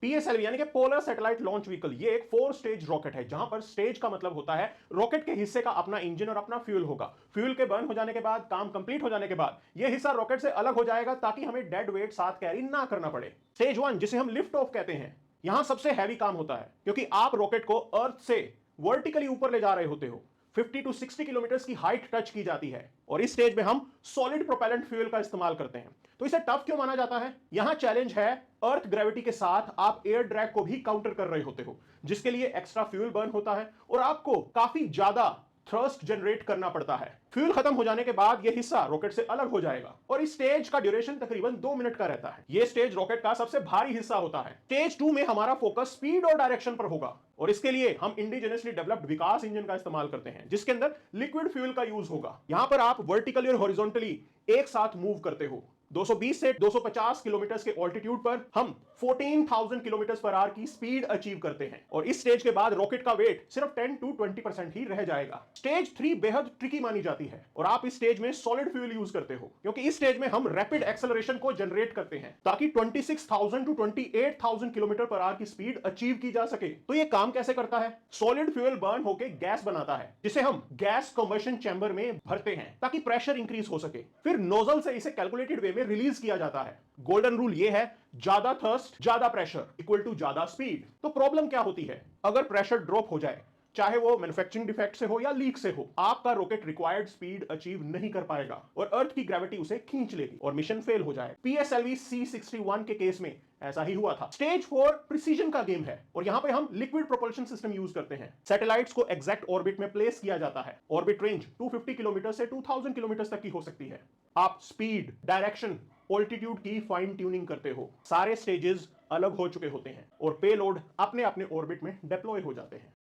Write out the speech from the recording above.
PSLV यानी कि polar satellite launch vehicle, ये एक 4 स्टेज रॉकेट है, जहां पर स्टेज का मतलब होता है रॉकेट के हिस्से का अपना इंजन और अपना फ्यूल होगा। फ्यूल के बर्न हो जाने के बाद, काम कंप्लीट हो जाने के बाद, यह हिस्सा रॉकेट से अलग हो जाएगा ताकि हमें डेड वेट साथ कैरी ना करना पड़े। स्टेज 1 जिसे हम लिफ्ट ऑफ कहते हैं, यहां सबसे हैवी काम होता है, क्योंकि आप रॉकेट को अर्थ से वर्टिकली ऊपर ले जा रहे होते हो। 50 टू 60 किलोमीटर की हाइट टच की जाती है और इस स्टेज में हम सॉलिड प्रोपेलेंट फ्यूल का इस्तेमाल करते हैं। तो इसे टफ क्यों माना जाता है? यहां चैलेंज है, अर्थ ग्रेविटी के साथ आप एयर ड्रैग को भी काउंटर कर रहे होते हो, जिसके लिए एक्स्ट्रा फ्यूल बर्न होता है और आपको काफी ज्यादा थ्रस्ट जनरेट करना पड़ता है। फ्यूल खत्म हो जाने के बाद यह हिस्सा रॉकेट से अलग हो जाएगा और इस स्टेज का ड्यूरेशन तकरीबन 2 मिनट का रहता है। यह स्टेज रॉकेट का सबसे भारी हिस्सा होता है। स्टेज 2 में हमारा फोकस स्पीड और डायरेक्शन पर होगा और इसके लिए हम इंडिजिनसली डेवलप्ड विकास इंजन का इस्तेमाल करते हैं, जिसके अंदर लिक्विड फ्यूल का यूज होगा। यहां पर आप वर्टिकली और हॉरिजॉन्टली एक साथ मूव करते हो। 220 से 250 किलोमीटर के ऑल्टीट्यूड पर हम 14,000 किलोमीटर पर आवर की स्पीड अचीव करते हैं और इस स्टेज के बाद रॉकेट का वेट सिर्फ 10 टू 20% ही रह जाएगा। स्टेज 3 बेहद ट्रिकी मानी जाती है और आप इस स्टेज में सॉलिड फ्यूल यूज करते हो, क्योंकि इस स्टेज में हम रैपिड एक्सेलरेशन को जनरेट करते हैं ताकि 26,000 टू 28,000 किलोमीटर पर आवर की स्पीड अचीव की जा सके। तो ये काम कैसे करता है? सॉलिड फ्यूल बर्न होकर गैस बनाता है, जिसे हम गैस कंबशन चैम्बर में भरते हैं ताकि प्रेशर इंक्रीज हो सके। फिर नोजल से इसे कैलकुलेटेड वे में रिलीज किया जाता है। गोल्डन रूल ये है, ज्यादा थर्स्ट ज्यादा प्रेशर इक्वल टू ज्यादा स्पीड। तो प्रॉब्लम क्या होती है? अगर प्रेशर ड्रॉप हो जाए, चाहे वो मैन्युफैक्चरिंग डिफेक्ट से हो या लीक से हो, आपका रॉकेट रिक्वायर्ड स्पीड अचीव नहीं कर पाएगा और अर्थ की ग्रेविटी उसे खींच लेगी और मिशन फेल हो जाए। पीएसएलवी C61 के केस में ऐसा ही हुआ था। स्टेज 4 प्रिसीजन का गेम है और यहां पे हम लिक्विड प्रोपल्शन सिस्टम यूज करते हैं। सैटेलाइट्स को एग्जैक्ट ऑर्बिट में प्लेस किया जाता है। ऑर्बिट रेंज 250 किलोमीटर से 2000 किलोमीटर तक की हो सकती है। आप स्पीड, डायरेक्शन, ऑल्टीट्यूड की फाइन ट्यूनिंग करते हो। सारे स्टेजेस अलग हो चुके होते हैं और पेलोड अपने अपने ऑर्बिट में डिप्लॉय हो जाते हैं।